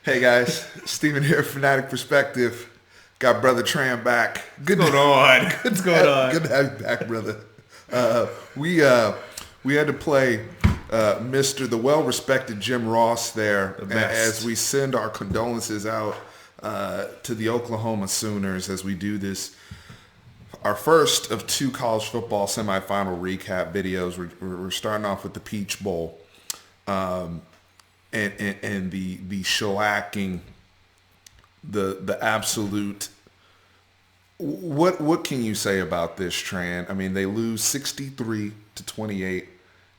Hey guys, Steven here, Fanatic Perspective. Got Brother Tran back. What's going on? What's going on? Good to have you back, brother. We had to play Mr. the well-respected Jim Ross there as we send our condolences out to the Oklahoma Sooners as we do this. Our first of two college football semifinal recap videos. We're starting off with the Peach Bowl. And the shellacking, the absolute. What can you say about this, Tran? I mean, they lose 63-28.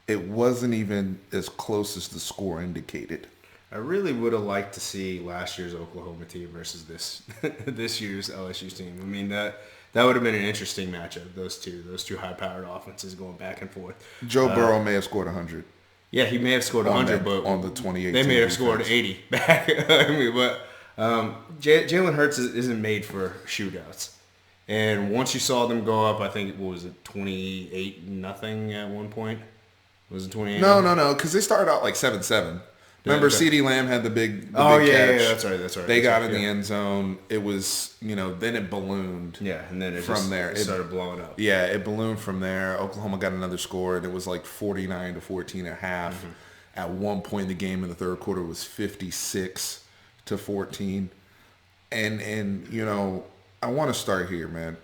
It wasn't even as close as the score indicated. I really would have liked to see last year's Oklahoma team versus this year's LSU team. I mean, that would have been an interesting matchup. Those two high-powered offenses going back and forth. Joe Burrow may have scored 100. Yeah, he may have scored 100, but on the 28, they may have scored 80 back. I mean, but Jalen Hurts isn't made for shootouts. And once you saw them go up, I think what was it, 28-0 at one point? Was it 28? No, because they started out like 7-7. Remember, CeeDee Lamb had the big catch. Yeah, that's right. They got in the end zone. It was, then it ballooned. Yeah, and then from there it started blowing up. Yeah, it ballooned from there. Oklahoma got another score, and it was like 49-14 at half. Mm-hmm. At one point in the game in the third quarter, it was 56-14. And I want to start here, man.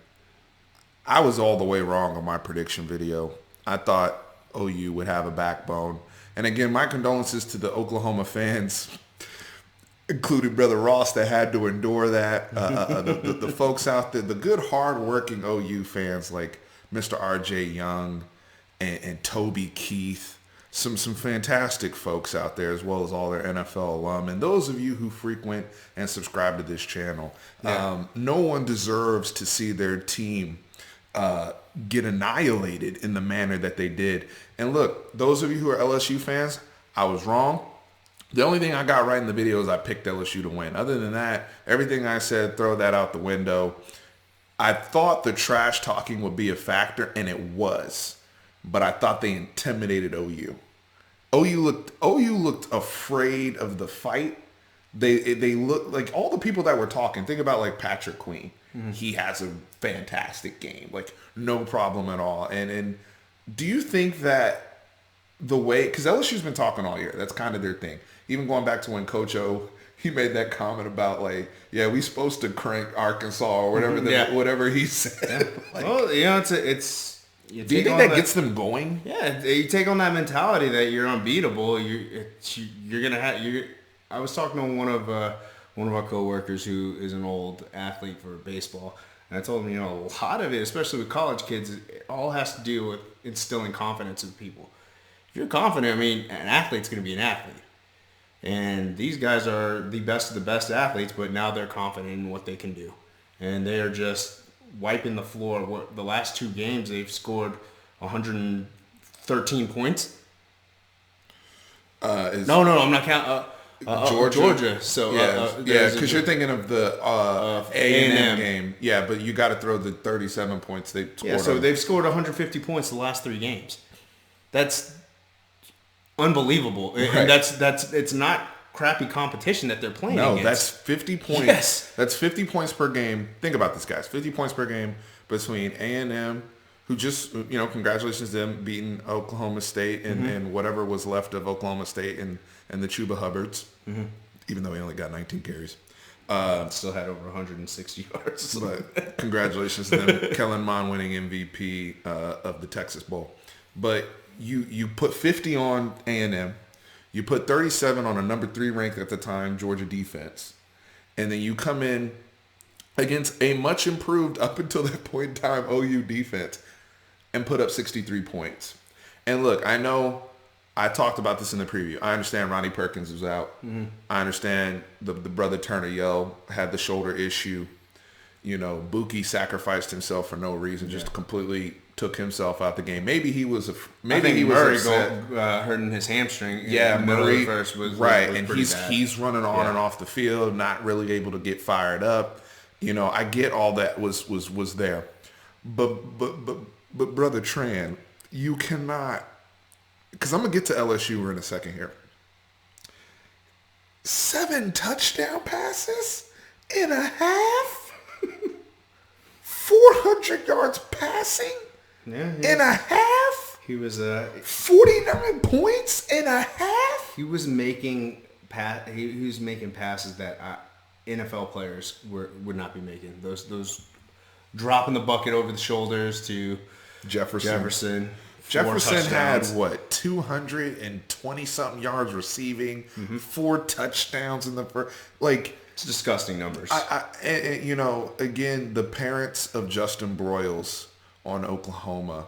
I was all the way wrong on my prediction video. I thought OU would have a backbone. And again, my condolences to the Oklahoma fans, including Brother Ross, that had to endure that. The folks out there, the good, hard-working OU fans like Mr. R.J. Young and Toby Keith, some fantastic folks out there, as well as all their NFL alum. And those of you who frequent and subscribe to this channel, no one deserves to see their team get annihilated in the manner that they did. And look, those of you who are LSU fans, I was wrong. The only thing I got right in the video is I picked LSU to win. Other than that, everything I said, throw that out the window. I thought the trash talking would be a factor, and it was. But I thought they intimidated OU. OU looked afraid of the fight. They looked like all the people that were talking. Think about like Patrick Queen. Mm-hmm. He has a fantastic game, like no problem at all. And do you think that the way, because LSU's been talking all year, that's kind of their thing. Even going back to when Coach O, he made that comment about like, yeah, we supposed to crank Arkansas or whatever whatever he said. Like, well, it's. Do you think that gets them going? Yeah, you take on that mentality that you're unbeatable. You're gonna have. I was talking to one of our coworkers who is an old athlete for baseball, and I told him, a lot of it, especially with college kids, it all has to do with instilling confidence in people. If you're confident, an athlete's going to be an athlete, and these guys are the best of the best athletes, but now they're confident in what they can do, and they are just wiping the floor. The last two games, they've scored 113 points. No, I'm not counting. Georgia. So because you're thinking of the A&M game. Yeah, but you got to throw the 37 points they scored. Yeah, so they've scored 150 points the last three games. That's unbelievable, right. And that's it's not crappy competition that they're playing against. That's 50 points. Yes. That's 50 points per game. Think about this, guys. 50 points per game between A&M, who just, congratulations to them beating Oklahoma State and whatever was left of Oklahoma State and the Chuba Hubbards, even though he only got 19 carries. Still had over 160 yards. But congratulations to them. Kellen Mond winning MVP of the Texas Bowl. But you put 50 on A&M. You put 37 on a number 3 ranked at the time Georgia defense. And then you come in against a much improved up until that point in time OU defense and put up 63 points. And look, I know I talked about this in the preview. I understand Ronnie Perkins was out. Mm-hmm. I understand the brother Turner Yell had the shoulder issue. Buki sacrificed himself for no reason, just completely took himself out the game. Maybe he was Murray hurting his hamstring. Yeah, Murray first was right, was and bad. he's running on and off the field, not really able to get fired up. I get all that was there, but brother Tran, you cannot because I'm going to get to LSU in a second here. 7 touchdown passes and a half? 400 yards passing and a half? He was 49 points and a half? He was making passes that NFL players would not be making. Those dropping the bucket over the shoulders to Jefferson. Jefferson had, 220-something yards receiving, 4 touchdowns in the first. Like, it's disgusting numbers. Again, the parents of Justin Broyles on Oklahoma,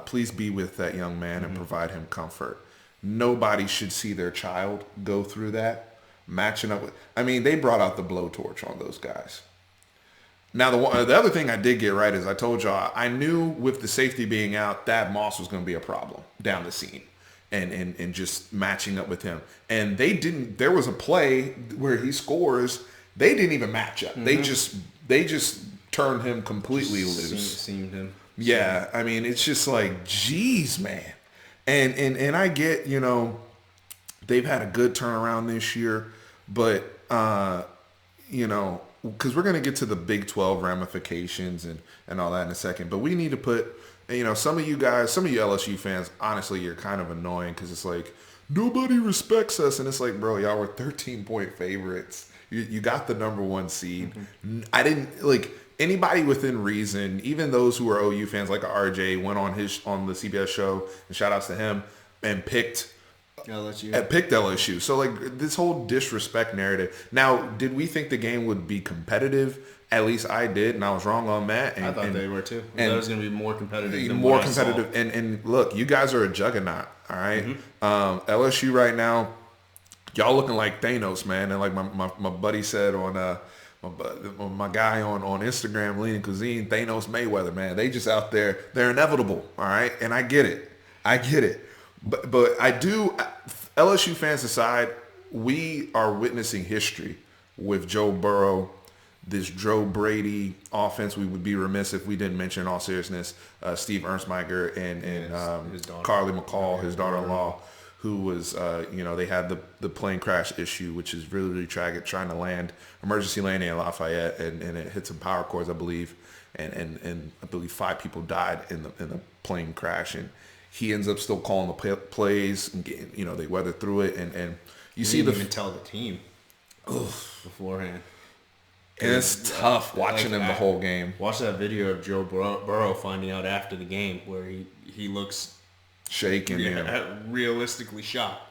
please be with that young man and provide him comfort. Nobody should see their child go through that. Matching up with, they brought out the blowtorch on those guys. Now, the other thing I did get right is I told y'all, I knew with the safety being out, Thad Moss was going to be a problem down the seam and just matching up with him. And there was a play where he scores. They didn't even match up. They just turned him completely loose. Seamed him. Yeah. It's just like, geez, man. And I get, they've had a good turnaround this year, but, because we're going to get to the Big 12 ramifications and all that in a second. But we need to put, some of you guys, some of you LSU fans, honestly, you're kind of annoying because it's like, nobody respects us. And it's like, bro, y'all were 13-point favorites. You got the number 1 seed. I didn't, anybody within reason, even those who are OU fans like RJ went on the CBS show, and shout outs to him, and picked LSU. So this whole disrespect narrative. Now, did we think the game would be competitive? At least I did, and I was wrong on that. And, I thought they were too. I thought it was going to be more competitive. More competitive. And look, you guys are a juggernaut. All right. LSU right now, y'all looking like Thanos, man. And like my buddy said on my guy on Instagram, Lean Cuisine, Thanos Mayweather, man. They just out there. They're inevitable. All right. And I get it. But I do, LSU fans aside, we are witnessing history with Joe Burrow, this Joe Brady offense. We would be remiss if we didn't mention, in all seriousness, Steve Ernstmeiger and Carly McCall, his daughter-in-law, who was, they had the plane crash issue, which is really, really tragic, trying to land, emergency landing in Lafayette, and it hit some power cords, I believe, and I believe 5 people died in the plane crash, and he ends up still calling the plays, and getting, they weathered through it, and you see didn't even tell the team beforehand. And it's tough watching him the whole game. Watch that video of Joe Burrow finding out after the game where he looks shaking, realistically shocked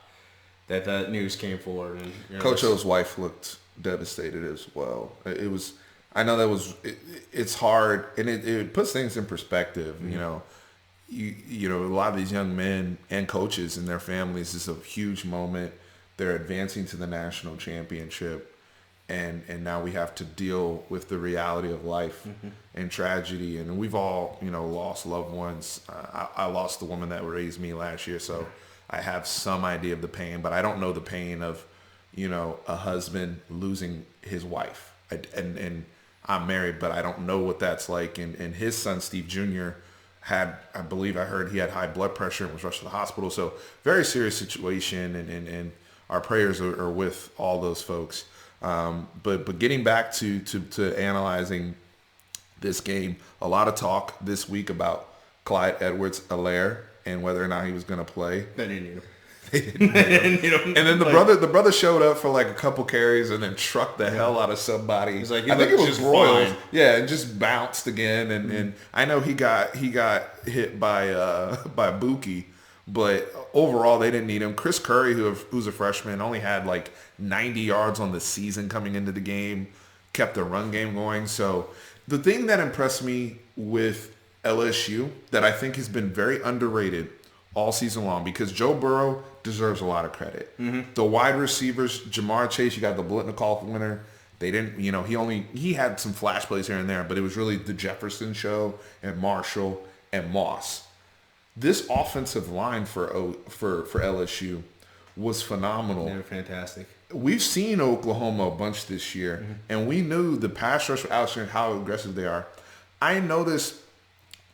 that news came forward. And Coach O's wife looked devastated as well. I know that was it's hard, and it puts things in perspective. A lot of these young men and coaches and their families, this is a huge moment. They're advancing to the national championship, and now we have to deal with the reality of life and tragedy. And we've all, lost loved ones. I lost the woman that raised me last year, so I have some idea of the pain, but I don't know the pain of, a husband losing his wife. And I'm married, but I don't know what that's like. And his son, Steve Jr., I heard he had high blood pressure and was rushed to the hospital. So very serious situation, and our prayers are with all those folks. But getting back to analyzing this game, a lot of talk this week about Clyde Edwards-Helaire and whether or not he was going to play. They didn't need him. They didn't need him. And then the brother showed up for like a couple carries and then trucked the hell out of somebody. He's like, I think it was Royals. Yeah, and just bounced again. And I know he got hit by Buki, but overall they didn't need him. Chris Curry, who's a freshman, only had like 90 yards on the season coming into the game, kept the run game going. So the thing that impressed me with LSU that I think has been very underrated all season long, because Joe Burrow deserves a lot of credit. The wide receivers, Jamar Chase, you got the Blitnikoff winner. They didn't, he had some flash plays here and there, but it was really the Jefferson show and Marshall and Moss. This offensive line for LSU was phenomenal. They were fantastic. We've seen Oklahoma a bunch this year, and we knew the pass rush for LSU and how aggressive they are. I noticed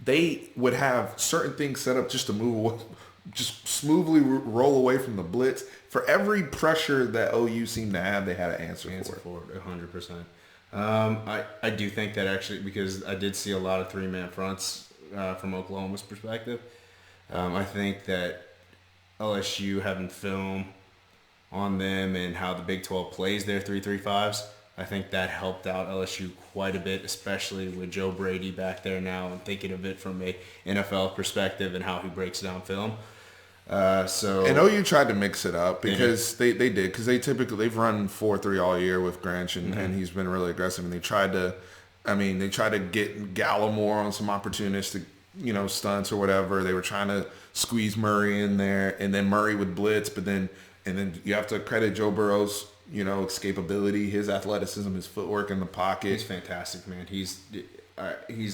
they would have certain things set up just to move just smoothly roll away from the blitz. For every pressure that OU seemed to have, they had an answer for it. 100%. I do think that actually, because I did see a lot of three-man fronts from Oklahoma's perspective. I think that LSU having film on them and how the Big 12 plays their 3-3-5s, I think that helped out LSU quite a bit, especially with Joe Brady back there now and thinking of it from a NFL perspective and how he breaks down film. And OU tried to mix it up because they did, because they've run 4-3 all year with Granch and he's been really aggressive, and they tried to get Gallimore on some opportunistic stunts or whatever. They were trying to squeeze Murray in there, and then Murray would blitz, and then you have to credit Joe Burrow's escapability, his athleticism, his footwork in the pocket. He's fantastic, man. He's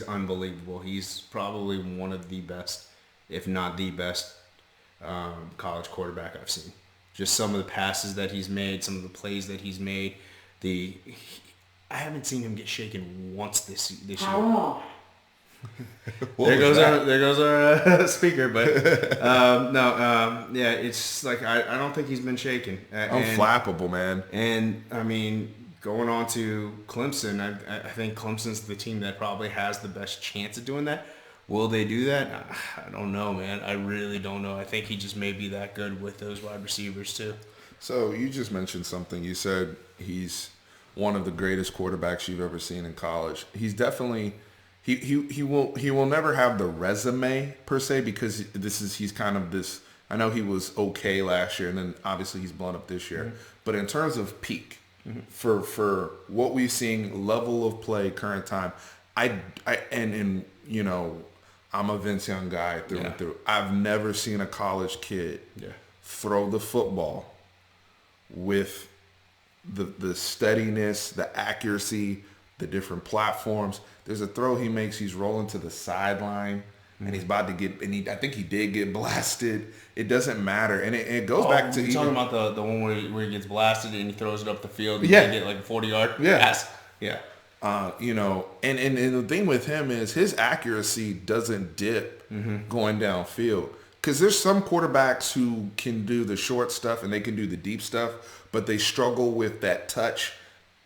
unbelievable. He's probably one of the best, if not the best, college quarterback I've seen. Just some of the passes that he's made, some of the plays that he's made. I haven't seen him get shaken once this year. There goes our speaker, but it's like I don't think he's been shaken. Unflappable, man. And I mean, going on to Clemson, I think Clemson's the team that probably has the best chance of doing that. Will they do that? I don't know, man. I really don't know. I think he just may be that good with those wide receivers too. So you just mentioned something. You said he's one of the greatest quarterbacks you've ever seen in college. He's definitely he will never have the resume per se, because he's kind of this. I know he was okay last year, and then obviously he's blown up this year. Mm-hmm. But in terms of peak, for what we've seen, level of play, current time, I'm a Vince Young guy through and through. I've never seen a college kid throw the football with the steadiness, the accuracy, the different platforms. There's a throw he makes. He's rolling to the sideline, and he's about to get. And I think he did get blasted. It doesn't matter, and it goes back to. You're talking about the one where he gets blasted and he throws it up the field. And he get like a 40-yard pass. Yeah. And the thing with him is his accuracy doesn't dip going downfield. Because there's some quarterbacks who can do the short stuff and they can do the deep stuff, but they struggle with that touch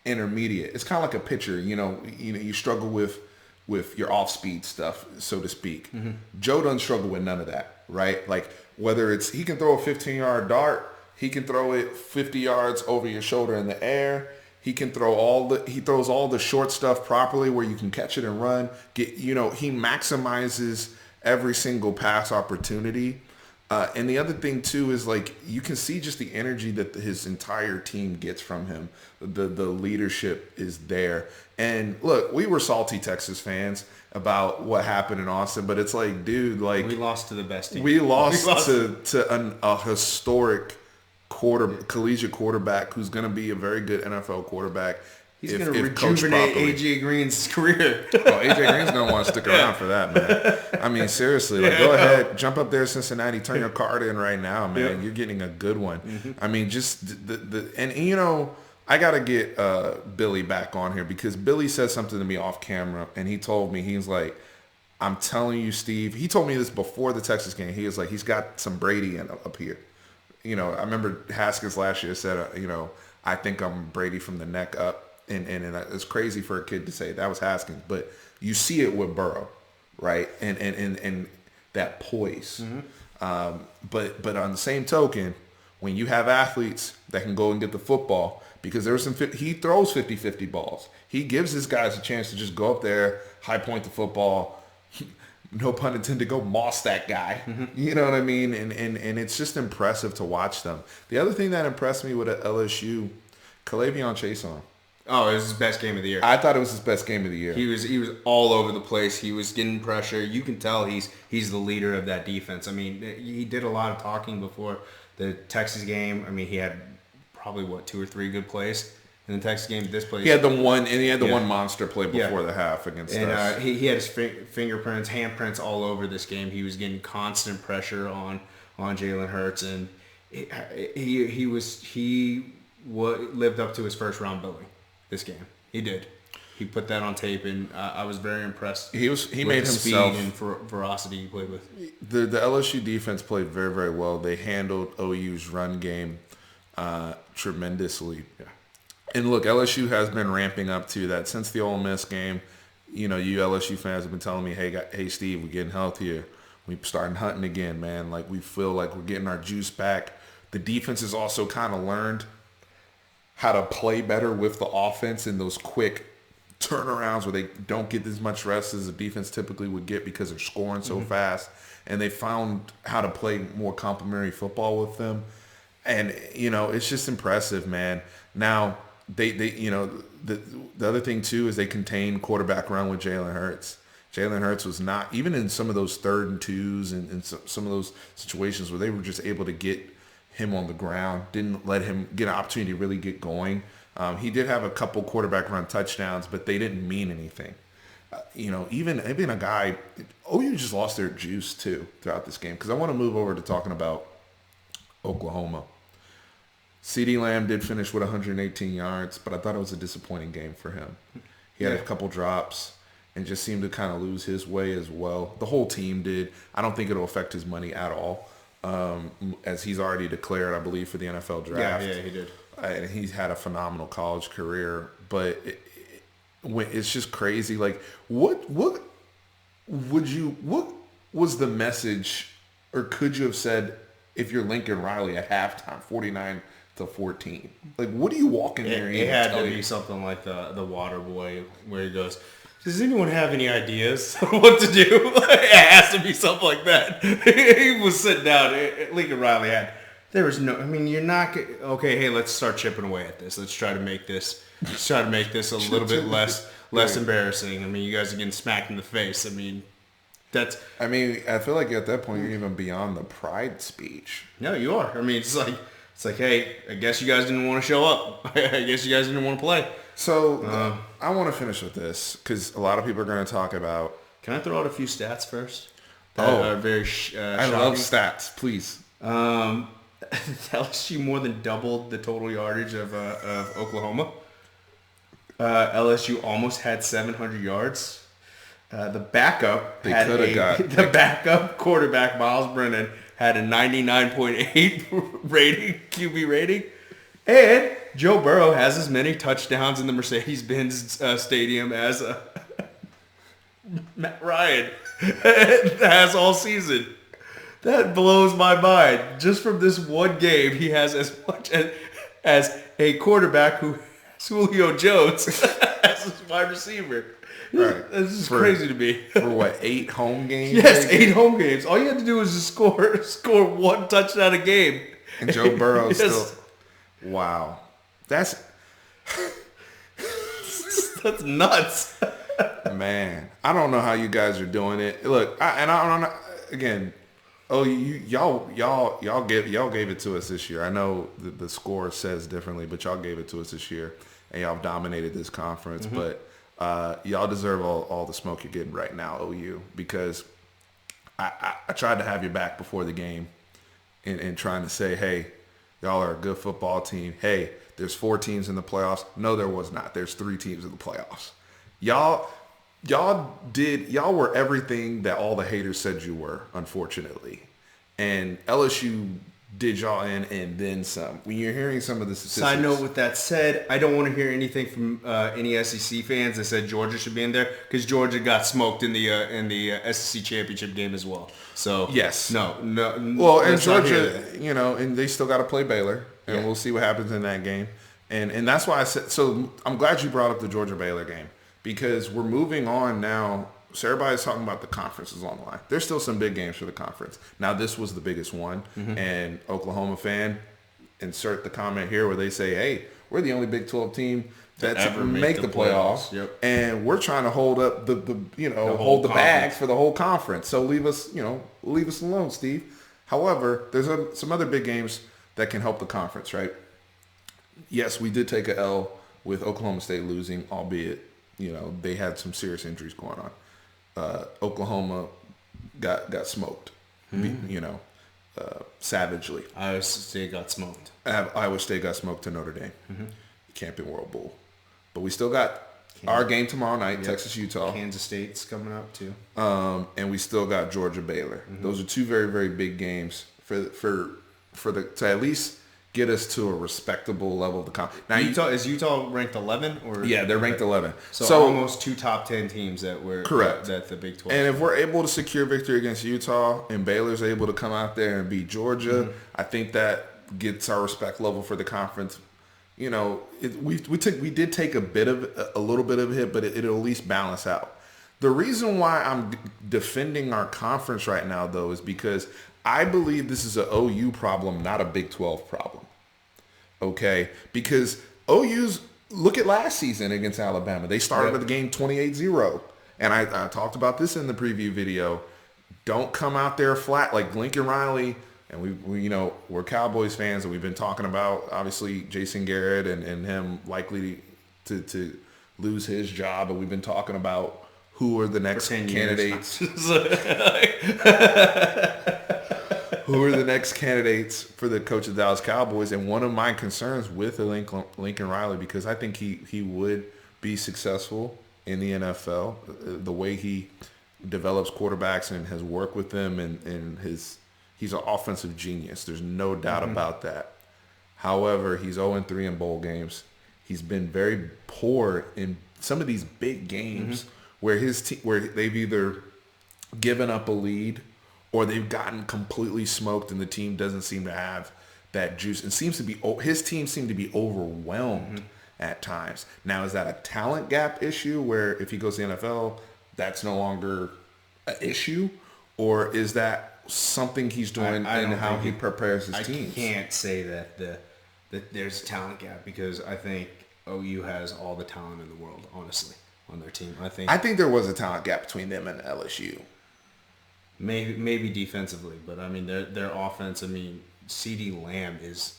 intermediate. It's kind of like a pitcher. You struggle with your off-speed stuff, so to speak. Mm-hmm. Joe doesn't struggle with none of that, right? Like whether it's he can throw a 15-yard dart, he can throw it 50 yards over your shoulder in the air. He can he throws all the short stuff properly where you can catch it and run. He maximizes every single pass opportunity. And the other thing too is like you can see just the energy that his entire team gets from him. The leadership is there. And look, we were salty Texas fans about what happened in Austin, but it's like, dude, like we lost to the best team. We lost to a historic collegiate quarterback who's going to be a very good NFL quarterback. He's going to rejuvenate A.J. Green's career. A.J. Green's going to want to stick around for that, man. I mean, seriously, go ahead, jump up there, Cincinnati, turn your card in right now, man. You're getting a good one. Mm-hmm. I mean, just I got to get Billy back on here, because Billy said something to me off camera, and he told me, he was like, I'm telling you, Steve, he told me this before the Texas game. He was like, he's got some Brady up here. I remember Haskins last year said, I think I'm Brady from the neck up. And it's crazy for a kid to say that was Haskins. But you see it with Burrow, right? And that poise. Mm-hmm. But on the same token, when you have athletes that can go and get the football, because he throws 50-50 balls. He gives his guys a chance to just go up there, high point the football, no pun intended, go moss that guy. Mm-hmm. You know what I mean? And it's just impressive to watch them. The other thing that impressed me with LSU, K'Lavon Chaisson. Oh, it was his best game of the year. I thought it was his best game of the year. He was all over the place. He was getting pressure. You can tell he's the leader of that defense. I mean, he did a lot of talking before the Texas game. I mean, he had probably 2 or 3 good plays. In the Texas game, this place. He had the one monster play before the half against us. And he had his fingerprints, handprints all over this game. He was getting constant pressure on Jalen Hurts, and he lived up to his first round billing this game. He did. he put that on tape, and I was very impressed. He with made the himself speed and veracity he played with. the LSU defense played very, very well. They handled OU's run game tremendously. Yeah. And look, LSU has been ramping up to that since the Ole Miss game. You know, you LSU fans have been telling me, hey, Steve, we're getting healthier. We're starting hunting again, man. Like, we feel like we're getting our juice back. The defense has also kind of learned how to play better with the offense in those quick turnarounds where they don't get as much rest as the defense typically would get because they're scoring so fast. And they found how to play more complimentary football with them. And, you know, it's just impressive, man. Now, they you know, the other thing, too, is they contained quarterback run with Jalen Hurts. Jalen Hurts was not, even in some of those 3rd and 2s and some of those situations where they were just able to get him on the ground, didn't let him get an opportunity to really get going. He did have a couple quarterback run touchdowns, but they didn't mean anything. You know, even a guy, OU just lost their juice, too, throughout this game. Because I want to move over to talking about Oklahoma. CeeDee Lamb did finish with 118 yards, but I thought it was a disappointing game for him. He had a couple drops and just seemed to kind of lose his way as well. The whole team did. I don't think it'll affect his money at all, as he's already declared, I believe, for the NFL draft. Yeah, he did. And he's had a phenomenal college career, but it's just crazy. Like, what was the message, or could you have said if you're Lincoln Riley at halftime, 49-14? Like, what do you walk in there? It had to be something like the Water Boy, where he goes, "Does anyone have any ideas what to do?" It has to be something like that. He was sitting down. Lincoln Riley had. There was no. I mean, you're not okay. Hey, let's start chipping away at this. Let's try to make this a little bit less embarrassing. I mean, you guys are getting smacked in the face. I mean, that's. I mean, I feel like at that point you're even beyond the pride speech. No, you are. I mean, it's like, hey, I guess you guys didn't want to show up. I guess you guys didn't want to play. So I want to finish with this because a lot of people are going to talk about. Can I throw out a few stats first? That very I love stats. Please. LSU more than doubled the total yardage of Oklahoma. LSU almost had 700 yards. The backup backup quarterback Miles Brennan had a 99.8 rating, QB rating, and Joe Burrow has as many touchdowns in the Mercedes-Benz Stadium as Matt Ryan has all season. That blows my mind. Just from this one game, he has as much as a quarterback who has Julio Jones as his wide receiver. Right. This is crazy to me. For what, 8 home games? Yes, 8 home games. All you had to do was just score one touchdown a game. And Joe Burrow still. Wow. That's nuts. Man, I don't know how you guys are doing it. Look, I don't know. Again, y'all gave it to us this year. I know the score says differently, but y'all gave it to us this year, and y'all dominated this conference. Mm-hmm. But y'all deserve all the smoke you're getting right now, OU, because I tried to have your back before the game, and trying to say, hey, y'all are a good football team. Hey, there's 4 teams in the playoffs. No, there was not. There's 3 teams in the playoffs. Y'all were everything that all the haters said you were, unfortunately. And LSU did y'all in and then some. When you're hearing some of the statistics. Side note, with that said, I don't want to hear anything from any SEC fans that said Georgia should be in there, because Georgia got smoked in the SEC championship game as well. So yes, no. Well, and Georgia, and they still got to play Baylor, and we'll see what happens in that game. And that's why I said. So I'm glad you brought up the Georgia Baylor game, because we're moving on now. So everybody's talking about the conferences on the line. There's still some big games for the conference. Now, this was the biggest one. Mm-hmm. And Oklahoma fan, insert the comment here where they say, hey, we're the only Big 12 team that's ever make the playoffs. Yep. And we're trying to hold up hold the bags for the whole conference. So leave us alone, Steve. However, there's some other big games that can help the conference, right? Yes, we did take a L with Oklahoma State losing, albeit, they had some serious injuries going on. Oklahoma got smoked, savagely. Iowa State got smoked. Iowa State got smoked to Notre Dame. Mm-hmm. Camping World Bowl. But we still got Our game tomorrow night, Texas, Utah. Kansas State's coming up too. And we still got Georgia, Baylor. Those are two very, very big games to at least get us to a respectable level of the conference. Now, Is Utah ranked 11 or? Yeah, they're ranked 11. So almost 2 top 10 teams that were correct. That the Big 12. And if we're able to secure victory against Utah and Baylor's able to come out there and beat Georgia, I think that gets our respect level for the conference. You know, we did take a little bit of a hit, but it'll at least balance out. The reason why I'm defending our conference right now, though, is because I believe this is an OU problem, not a Big 12 problem. Okay? Because OU's, look at last season against Alabama. They started the game 28-0. And I talked about this in the preview video. Don't come out there flat like Lincoln Riley. And we we're Cowboys fans, and we've been talking about, obviously, Jason Garrett and him likely to lose his job. And we've been talking about who are the next candidates. Who are the next candidates for the coach of the Dallas Cowboys? And one of my concerns with Lincoln Riley, because I think he would be successful in the NFL, the way he develops quarterbacks and has worked with them, and he's an offensive genius. There's no doubt about that. However, he's 0-3 in bowl games. He's been very poor in some of these big games where where they've either given up a lead or they've gotten completely smoked, and the team doesn't seem to have that juice. It seems to be his team seem to be overwhelmed at times. Now, is that a talent gap issue where if he goes to the NFL, that's no longer an issue, or is that something he's doing and how he prepares his teams? I can't say that there's a talent gap, because I think OU has all the talent in the world, honestly, on their team. I think there was a talent gap between them and LSU. Maybe defensively, but I mean their offense. I mean, CeeDee Lamb is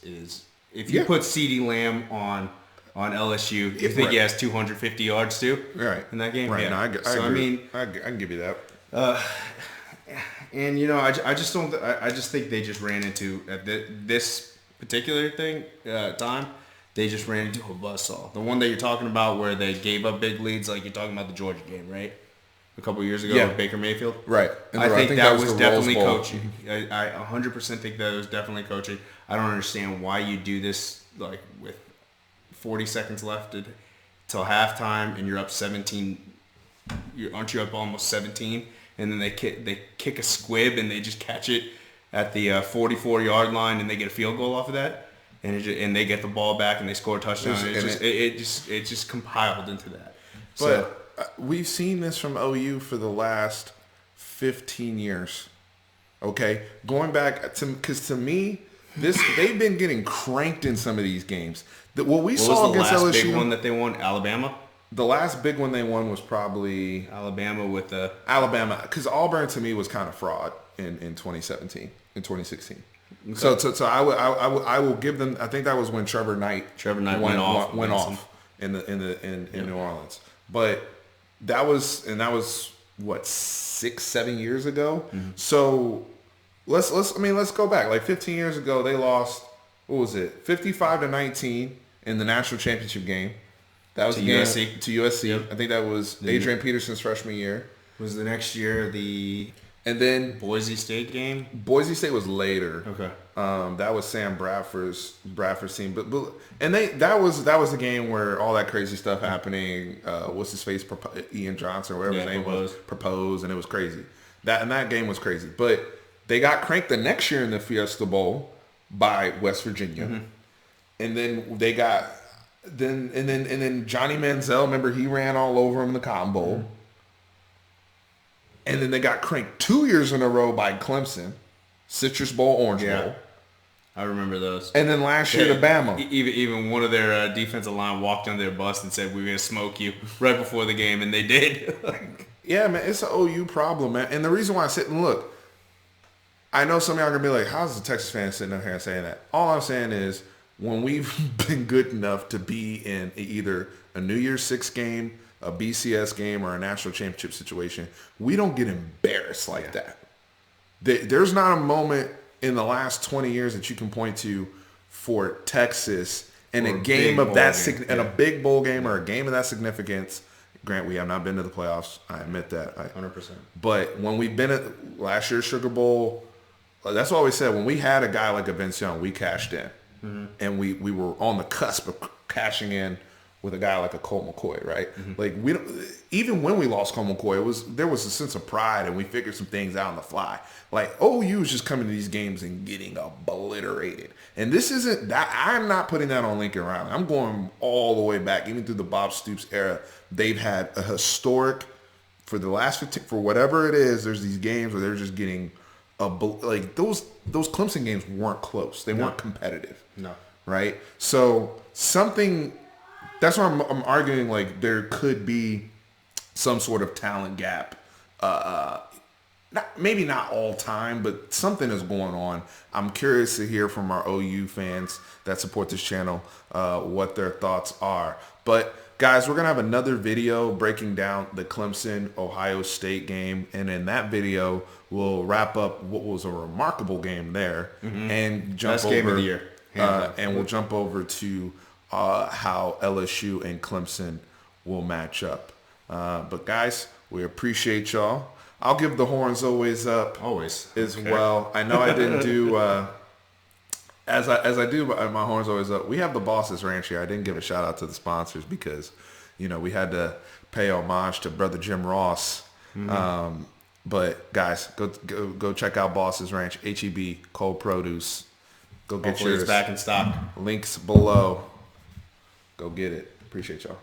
if you put CeeDee Lamb on LSU, you think he has 250 yards too? Right. In that game? Right. Yeah. No, I agree. I can give you that. And I just don't. I just think they just ran into at this particular time. They just ran into a buzzsaw. The one that you're talking about, where they gave up big leads, like you're talking about the Georgia game, right? A couple of years ago with Baker Mayfield. Right. I think that was definitely coaching. I 100% think that was definitely coaching. I don't understand why you do this, like, with 40 seconds left till halftime, and you're up 17. Aren't you up almost 17? And then they kick a squib, and they just catch it at the 44-yard line, and they get a field goal off of that, and they get the ball back, and they score a touchdown. It just compiled into that. But we've seen this from OU for the last 15 years. Okay, going back because to me, they've been getting cranked in some of these games. What we saw against LSU. What was the last big one that they won? Alabama. The last big one they won was probably Alabama because Auburn to me was kind of fraud in 2017, in 2016. Okay. So I will give them. I think that was when Trevor Knight went off in New Orleans, but that was what 6-7 years ago. So let's go back. Like 15 years ago, they lost. What was it? 55-19 in the national championship game. That was USC. To USC. Yep. I think that was Adrian Peterson's freshman year. Was the next year and then Boise State game? Boise State was later. Okay. That was Sam Bradford's team, that was the game where all that crazy stuff happening. What's his face? Ian Johnson, or whatever his name was, proposed, and it was crazy. That game was crazy. But they got cranked the next year in the Fiesta Bowl by West Virginia, and then they got. Then Johnny Manziel, remember he ran all over him in the Cotton Bowl. And then they got cranked 2 years in a row by Clemson, Citrus Bowl, Orange Bowl. I remember those. And then last year to Bama. Even one of their defensive line walked on their bus and said, "We're going to smoke you," right before the game, and they did. Yeah, man, it's an OU problem, man. And the reason why I sit and look, I know some of y'all are going to be like, how's the Texas fan sitting up here and saying that? All I'm saying is, when we've been good enough to be in either a New Year's Six game, a BCS game, or a national championship situation, we don't get embarrassed like that. There's not a moment in the last 20 years that you can point to for Texas in Or a game of that in a yeah. big bowl game or a game of that significance. Grant, we have not been to the playoffs. I admit that. 100%. But when we've been at last year's Sugar Bowl, that's what we said. When we had a guy like a Vince Young, we cashed in, and we were on the cusp of cashing in with a guy like a Colt McCoy, right? Like we don't, even when we lost Colt McCoy, there was a sense of pride, and we figured some things out on the fly. Like OU is just coming to these games and getting obliterated, and this isn't that. I'm not putting that on Lincoln Riley. I'm going all the way back, even through the Bob Stoops era. They've had a historic for the last 15, for whatever it is. There's these games where they're just getting like those Clemson games weren't close. They weren't competitive. No. Right? So something, that's why I'm arguing like there could be some sort of talent gap. Maybe not all time, but something is going on. I'm curious to hear from our OU fans that support this channel what their thoughts are. But guys, we're going to have another video breaking down the Clemson-Ohio State game. And in that video, we'll wrap up what was a remarkable game there and jump Best over. game of the year. And we'll jump over to how LSU and Clemson will match up. But guys, we appreciate y'all. I'll give the horns always up. Always. As well. I know I didn't do as I do my horns always up. We have the Bosses Ranch here. I didn't give a shout out to the sponsors because, we had to pay homage to Brother Jim Ross. But guys, go check out Bosses Ranch, HEB, cold produce. Go get Hopefully yours. it's back in stock. Links below. Go get it. Appreciate y'all.